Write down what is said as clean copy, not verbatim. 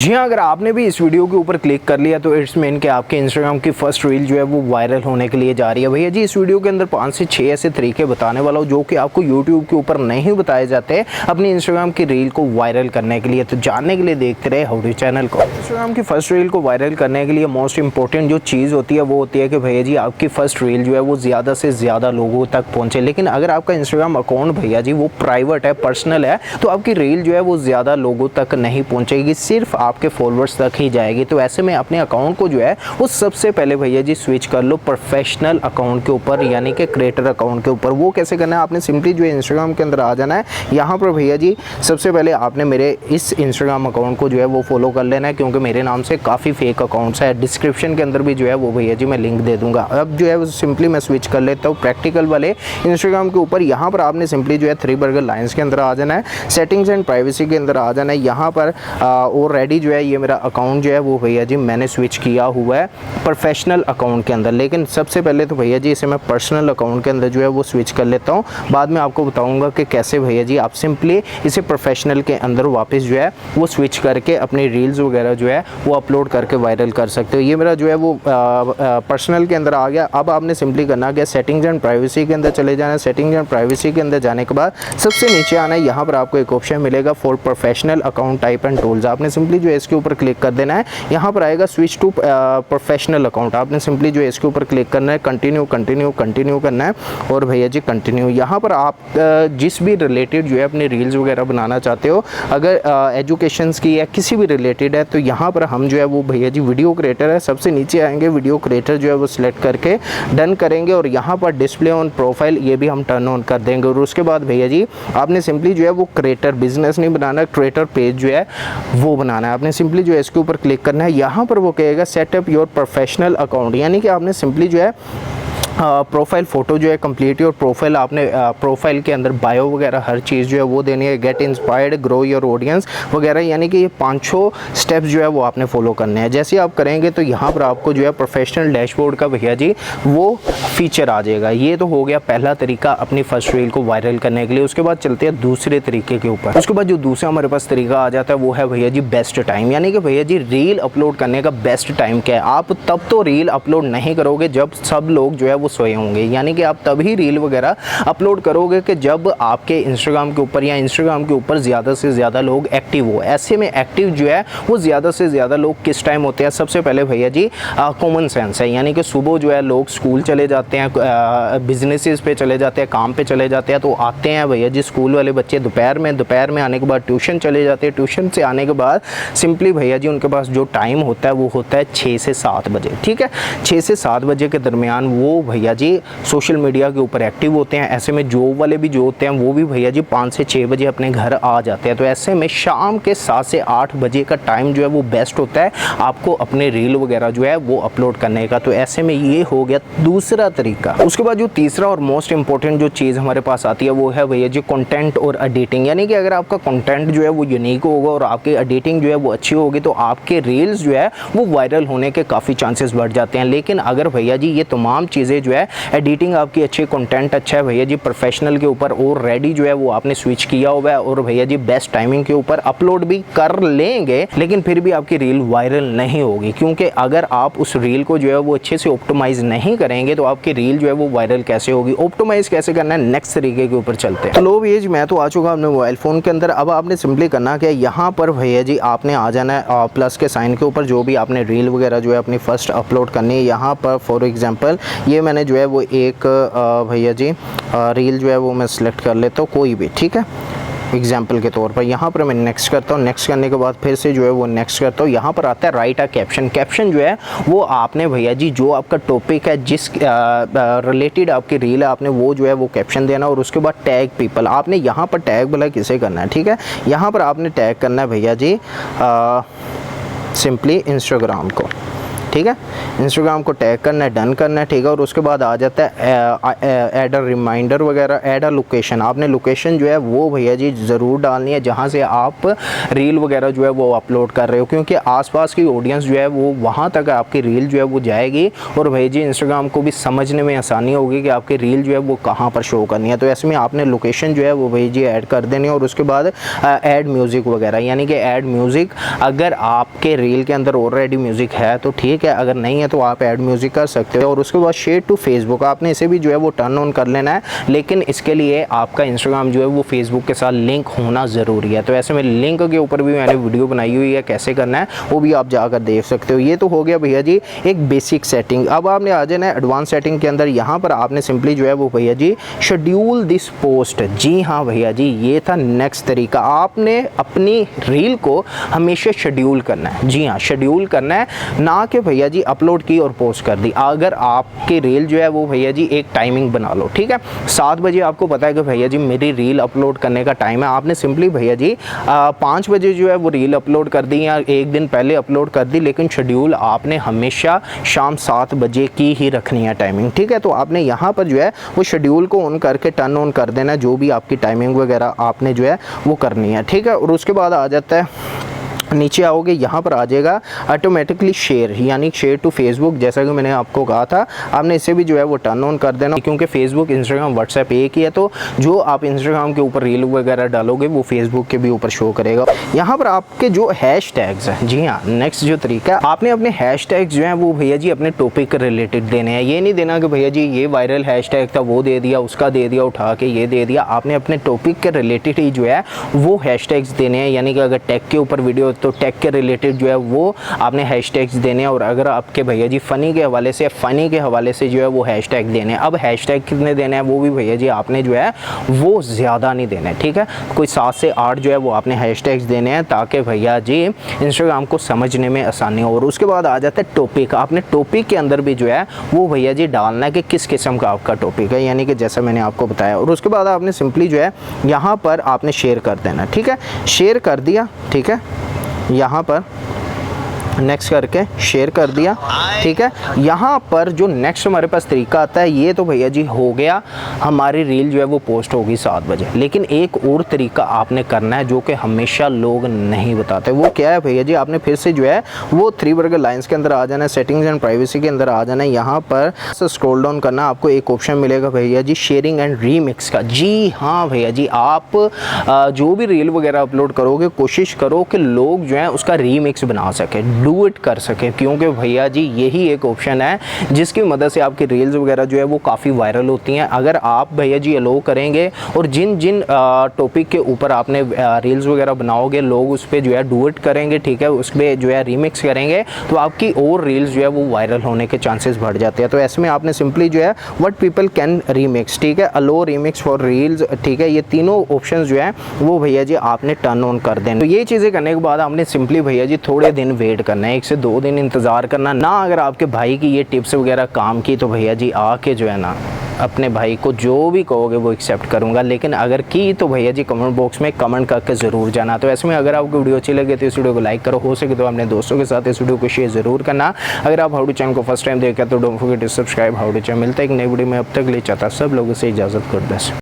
जी हाँ, अगर आपने भी इस वीडियो के ऊपर क्लिक कर लिया तो इट्स मीन कि आपके इंस्टाग्राम की फर्स्ट रील जो है वो वायरल होने के लिए जा रही है। भैया जी इस वीडियो के अंदर 5 से 6 ऐसे तरीके बताने वाला हूँ जो कि आपको यूट्यूब के ऊपर नहीं बताए जाते अपनी इंस्टाग्राम की रील को वायरल करने के लिए। तो जानने के लिए देखते रहे हाउ टू चैनल को। इंस्टाग्राम की फर्स्ट रील को वायरल करने के लिए मोस्ट इंपॉर्टेंट जो चीज़ होती है वो होती है कि भैया जी आपकी फर्स्ट रील जो है वो ज़्यादा से ज़्यादा लोगों तक पहुँचे। लेकिन अगर आपका इंस्टाग्राम अकाउंट भैया जी वो प्राइवेट है, पर्सनल है, तो आपकी रील जो है वो ज़्यादा लोगों तक नहीं पहुँचेगी, सिर्फ आपके फॉलोअर्स तक ही जाएगी। तो ऐसे में अपने अकाउंट को जो है वो सबसे पहले भैया जी स्विच कर लो प्रोफेशनल अकाउंट के ऊपर, यानी कि क्रिएटर अकाउंट के ऊपर। वो कैसे करना है, आपने सिंपली जो है इंस्टाग्राम के अंदर आ जाना है। यहाँ पर भैया जी सबसे पहले आपने मेरे इस इंस्टाग्राम अकाउंट को जो है वो फॉलो कर लेना है, क्योंकि मेरे नाम से काफ़ी फेक अकाउंट्स है। डिस्क्रिप्शन के अंदर भी जो है वो भैया जी मैं लिंक दे दूंगा। अब जो है वो सिंपली मैं स्विच कर लेता हूँ प्रैक्टिकल वाले इंस्टाग्राम के ऊपर। यहाँ पर आपने सिंपली जो है 3 बर्गर लाइन्स के अंदर आ जाना है, सेटिंग्स एंड प्राइवेसी के अंदर आ जाना है। यहाँ पर ऑलरेडी जो है ये मेरा अकाउंट जो है वो भैया जी मैंने स्विच किया हुआ है प्रोफेशनल अकाउंट के अंदर। लेकिन सबसे पहले तो भैया जी इसे मैं पर्सनल अकाउंट के अंदर जो है वो स्विच कर लेता हूँ। बाद में आपको बताऊंगा कि कैसे भैया जी आप सिंपली इसे प्रोफेशनल के अंदर वापस जो है वो स्विच करके अपनी रील्स वगैरह जो है वो अपलोड करके वायरल कर सकते हो। ये मेरा जो है वो पर्सनल के अंदर आ गया। अब आपने सिंपली करना क्या, सेटिंग्स एंड प्राइवेसी के अंदर चले जाना है। सेटिंग्स एंड प्राइवेसी के अंदर जाने के बाद सबसे नीचे आना है। यहाँ पर आपको एक ऑप्शन मिलेगा for professional account type and tools. आपने सिंपली जो है इसके ऊपर क्लिक कर देना है। यहाँ पर आएगा स्विच टू प्रोफेशनल अकाउंट। आपने सिंपली जो है इसके ऊपर क्लिक करना है, कंटिन्यू कंटिन्यू कंटिन्यू करना है और भैया जी कंटिन्यू। यहाँ पर आप जिस भी रिलेटेड जो है अपनी रील्स वगैरह बनाना चाहते हो, अगर एजुकेशंस की या किसी भी रिलेटेड है, तो यहाँ पर हम जो है वो भैया जी वीडियो क्रिएटर है, सबसे नीचे आएंगे, वीडियो क्रिएटर जो है वो सिलेक्ट करके डन करेंगे और यहाँ पर डिस्प्ले ऑन प्रोफाइल ये भी हम टर्न ऑन कर देंगे। और उसके बाद भैया जी आपने सिंपली जो है वो क्रिएटर बिजनेस नहीं बनाना, क्रिएटर पेज जो है वो बनाना है। आपने सिंपली जो है इसके ऊपर क्लिक करना है। यहाँ पर वो कहेगा सेटअप योर प्रोफेशनल अकाउंट, यानी कि आपने सिंपली जो है प्रोफाइल फ़ोटो जो है कंप्लीट और प्रोफाइल आपने प्रोफाइल के अंदर बायो वगैरह हर चीज़ जो है वो देनी है। Get inspired, grow your audience वगैरह, यानी कि ये 5 स्टेप्स जो है वो आपने फॉलो करने हैं। जैसे आप करेंगे तो यहाँ पर आपको जो है प्रोफेशनल डैशबोर्ड का भैया जी वो फीचर आ जाएगा। ये तो हो गया पहला तरीका अपनी फर्स्ट रील को वायरल करने के लिए। उसके बाद चलते हैं दूसरे तरीके के ऊपर। उसके बाद जो दूसरा हमारे पास तरीका आ जाता है वो है भैया जी बेस्ट टाइम, यानी कि भैया जी रील अपलोड करने का बेस्ट टाइम क्या है। आप तब तो रील अपलोड नहीं करोगे जब सब लोग जो है वो सोए होंगे, यानी कि आप तभी रील वगैरह अपलोड करोगे कि जब आपके इंस्टाग्राम के ऊपर या इंस्टाग्राम के ऊपर ज़्यादा से ज़्यादा लोग एक्टिव हो। ऐसे में एक्टिव जो है वो ज़्यादा से ज़्यादा लोग किस टाइम होते हैं, सबसे पहले भैया जी कॉमन सेंस है, यानी कि सुबह जो है लोग स्कूल चले जाते हैं, बिजनेसेस पे चले जाते हैं, काम पे चले जाते हैं, तो आते हैं भैया जी स्कूल वाले बच्चे दोपहर में आने के बाद ट्यूशन चले जाते हैं। ट्यूशन से आने के बाद सिंपली भैया जी उनके पास जो टाइम होता है वो होता है 6 से 7 बजे, ठीक है। 6 से 7 बजे के दरमियान वो भैया जी सोशल मीडिया के ऊपर एक्टिव होते हैं। ऐसे में जॉब वाले भी जो होते हैं वो भी भैया जी 5 से 6 बजे अपने घर आ जाते हैं। तो ऐसे में शाम के 7 से 8 बजे का टाइम जो है वो बेस्ट होता है आपको अपने रील वगैरह जो है वो अपलोड करने का। तो ऐसे में ये हो गया दूसरा तरीका। उसके बाद जो तीसरा और मोस्ट इंपॉर्टेंट जो चीज़ हमारे पास आती है वो है भैया जी कंटेंट और एडिटिंग, यानी कि अगर आपका कंटेंट जो है वो यूनिक होगा और आपकी एडिटिंग जो है वो अच्छी होगी तो आपके रील्स जो है वो वायरल होने के काफ़ी चांसेस बढ़ जाते हैं। लेकिन अगर भैया जी ये तमाम चीज़ें जो है एडिटिंग आपकी अच्छी, कंटेंट अच्छा है भैया जी प्रोफेशनल के ऊपर और रेडी जो है वो आपने स्विच किया हुआ है और भैया जी बेस्ट टाइमिंग के ऊपर अपलोड भी कर लेंगे, लेकिन फिर भी आपकी रील वायरल नहीं होगी, क्योंकि अगर आप उस रील को जो है वो अच्छे से ऑप्टिमाइज नहीं करेंगे तो आपकी रील जो है वो वायरल कैसे होगी। ऑप्टिमाइज कैसे करना है, नेक्स्ट तरीके के ऊपर चलते हैं। तो लो भैया जी मैं तो आ चुका अपने मोबाइल फ़ोन के अंदर। अब आपने सिंपली करना क्या, यहाँ पर भैया जी आपने आ जाना है प्लस के साइन के ऊपर, जो भी आपने रील वगैरह जो है अपनी फर्स्ट अपलोड करनी है। यहाँ पर फॉर एग्जाम्पल ये मैंने जो है वो एक भैया जी रील जो है वो मैं सिलेक्ट कर लेता हूँ कोई भी, ठीक है, एग्जाम्पल के तौर पर। यहाँ पर मैं नेक्स्ट करता हूँ। नेक्स्ट करने के बाद फिर से जो है वो नेक्स्ट करता हूँ। यहाँ पर आता है राइट अ कैप्शन। कैप्शन जो है वो आपने भैया जी जो आपका टॉपिक है, जिस रिलेटेड आपकी रील है, आपने वो जो है वो कैप्शन देना और उसके बाद टैग पीपल। आपने यहाँ पर टैग भला किसे करना है, ठीक है, यहाँ पर आपने टैग करना है भैया जी सिंपली इंस्टाग्राम को, ठीक है। इंस्टाग्राम को टैग करना है, डन करना है, ठीक है। और उसके बाद आ जाता है ऐड अ रिमाइंडर वगैरह, ऐड अ लोकेशन। आपने लोकेशन जो है वो भैया जी ज़रूर डालनी है जहाँ से आप रील वगैरह जो है वो अपलोड कर रहे हो, क्योंकि आसपास की ऑडियंस जो है वो वहाँ तक आपकी रील जो है वो जाएगी और भैया जी इंस्टाग्राम को भी समझने में आसानी होगी कि आपकी रील जो है वो कहाँ पर शो करनी है। तो ऐसे में आपने लोकेशन जो है वो भैया जी ऐड कर देनी है। और उसके बाद ऐड म्यूज़िक वगैरह, यानी कि ऐड म्यूज़िक, अगर आपके रील के अंदर ऑलरेडी म्यूज़िक है तो ठीक है, अगर नहीं है तो आप ऐड म्यूज़िक कर सकते हो। और उसके बाद शेयर टू फेसबुक, आपने इसे भी जो है वो टर्न ऑन कर लेना है, लेकिन इसके लिए आपका इंस्टाग्राम जो है वो फेसबुक के साथ लिंक होना ज़रूरी है। तो ऐसे में लिंक के ऊपर भी मैंने वीडियो बनाई हुई है कैसे करना है, वो भी आप जाकर देख सकते हो। ये तो हो गया भैया जी एक बेसिक सेटिंग। अब आपने आ जाना है एडवांस सेटिंग के अंदर। यहाँ पर आपने सिंपली जो है वो भैया जी शेड्यूल दिस पोस्ट, जी हाँ भैया जी ये था नेक्स्ट तरीका। आपने अपनी रील को हमेशा शेड्यूल करना है, जी हाँ शेड्यूल करना है, ना कि भैया जी अपलोड की और पोस्ट कर दी। अगर आपकी रील जो है वो भैया जी एक टाइमिंग बना लो, ठीक है। 7 बजे आपको पता है कि भैया जी मेरी रील अपलोड करने का टाइम है, आपने सिंपली भैया जी 5 बजे जो है वो रील अपलोड कर दी या एक दिन पहले अपलोड कर दी, लेकिन शेड्यूल आपने हमेशा शाम 7 बजे की ही रखनी है टाइमिंग, ठीक है। तो आपने यहाँ पर जो है वो शेड्यूल को ऑन करके टर्न ऑन कर देना, जो भी आपकी टाइमिंग वगैरह आपने जो है वो करनी है, ठीक है। और उसके बाद आ जाता है, नीचे आओगे यहाँ पर आ जाएगा ऑटोमेटिकली शेयर, यानी शेयर टू फेसबुक। जैसा कि मैंने आपको कहा था, आपने इसे भी जो है वो टर्न ऑन कर देना, क्योंकि फेसबुक इंस्टाग्राम व्हाट्सएप एक ही है, तो जो आप इंस्टाग्राम के ऊपर रील वगैरह डालोगे वो फेसबुक के भी ऊपर शो करेगा। यहाँ पर आपके जो हैश टैग्स हैं, जी हाँ नेक्स्ट जो तरीका है, आपने अपने हैश टैग्स जो हैं वो भैया जी अपने टॉपिक के रिलेटेड देने हैं। ये नहीं देना कि भैया जी ये वायरल हैश टैग था वो दे दिया, उसका दे दिया उठा के ये दे दिया। आपने अपने टॉपिक के रिलेटेड ही जो है वो हैश टैग्स देने हैं, यानी कि अगर टैग के ऊपर वीडियो तो टैग के रिलेटेड जो है वो आपने हैशटैग्स देने हैं। और अगर आपके भैया जी फ़नी के हवाले से जो है वो हैशटैग देने हैं। अब हैशटैग कितने देने हैं वो भी भैया जी आपने जो है वो ज़्यादा नहीं देने, ठीक है। कोई 7 से 8 जो है वो आपने हैशटैग्स देने हैं, ताकि भैया जी इंस्टाग्राम को समझने में आसानी हो। और उसके बाद आ जाता है टॉपिक। आपने टॉपिक के अंदर भी जो है वो भैया जी डालना है कि किस किस्म का आपका टॉपिक है, यानी कि जैसा मैंने आपको बताया। और उसके बाद आपने सिंपली जो है यहाँ पर आपने शेयर कर देना, ठीक है। शेयर कर दिया, ठीक है, यहाँ पर नेक्स्ट करके शेयर कर दिया, ठीक है। यहाँ पर जो नेक्स्ट हमारे पास तरीका आता है, ये तो भैया जी हो गया, हमारी रील जो है वो पोस्ट होगी 7 बजे। लेकिन एक और तरीका आपने करना है जो कि हमेशा लोग नहीं बताते। वो क्या है भैया जी, आपने फिर से जो है वो 3 बर्गर लाइन्स के अंदर आ जाना है, सेटिंग्स एंड प्राइवेसी के अंदर आ जाना है। यहाँ पर स्क्रॉल डाउन करना, आपको एक ऑप्शन मिलेगा भैया जी शेयरिंग एंड रीमिक्स का। जी हाँ भैया जी, आप जो भी रील वगैरह अपलोड करोगे कोशिश करो कि लोग जो है उसका रीमिक्स बना सके, डू इट कर सके, क्योंकि भैया जी यही एक ऑप्शन है जिसकी मदद से आपकी रील्स वगैरह जो है वो काफ़ी वायरल होती हैं। अगर आप भैया जी अलो करेंगे और जिन जिन टॉपिक के ऊपर आपने रील्स वगैरह बनाओगे, लोग उस पर जो है डू इट करेंगे, ठीक है, उस पर जो है रीमिक्स करेंगे, तो आपकी और रील्स जो है वो वायरल होने के चांसेस बढ़ जाते हैं। तो ऐसे में आपने सिंपली जो है व्हाट पीपल कैन रीमिक्स, ठीक है, अलो रीमिक्स फॉर रील्स, ठीक है, ये तीनों ऑप्शन जो है वो भैया जी आपने टर्न ऑन कर देना। तो ये चीज़ें करने के बाद आपने सिंपली भैया जी थोड़े दिन वेट करना है, 1 से 2 दिन इंतज़ार करना ना। अगर आपके भाई की ये टिप्स वगैरह काम की तो भैया जी आके जो है ना अपने भाई को जो भी कहोगे वो एक्सेप्ट करूंगा, लेकिन अगर की तो भैया जी कमेंट बॉक्स में कमेंट करके ज़रूर जाना। तो ऐसे में अगर आपको वीडियो अच्छी लगे तो इस वीडियो को लाइक करो, हो सके तो अपने दोस्तों के साथ इस वीडियो को शेयर ज़रूर करना। अगर आप हाउ टू चैनल को फर्स्ट टाइम देखा तो don't forget to subscribe how to channel. मिलता है एक नई वीडियो में, अब तक ले चाहता सब लोगों से इजाज़त कर दे।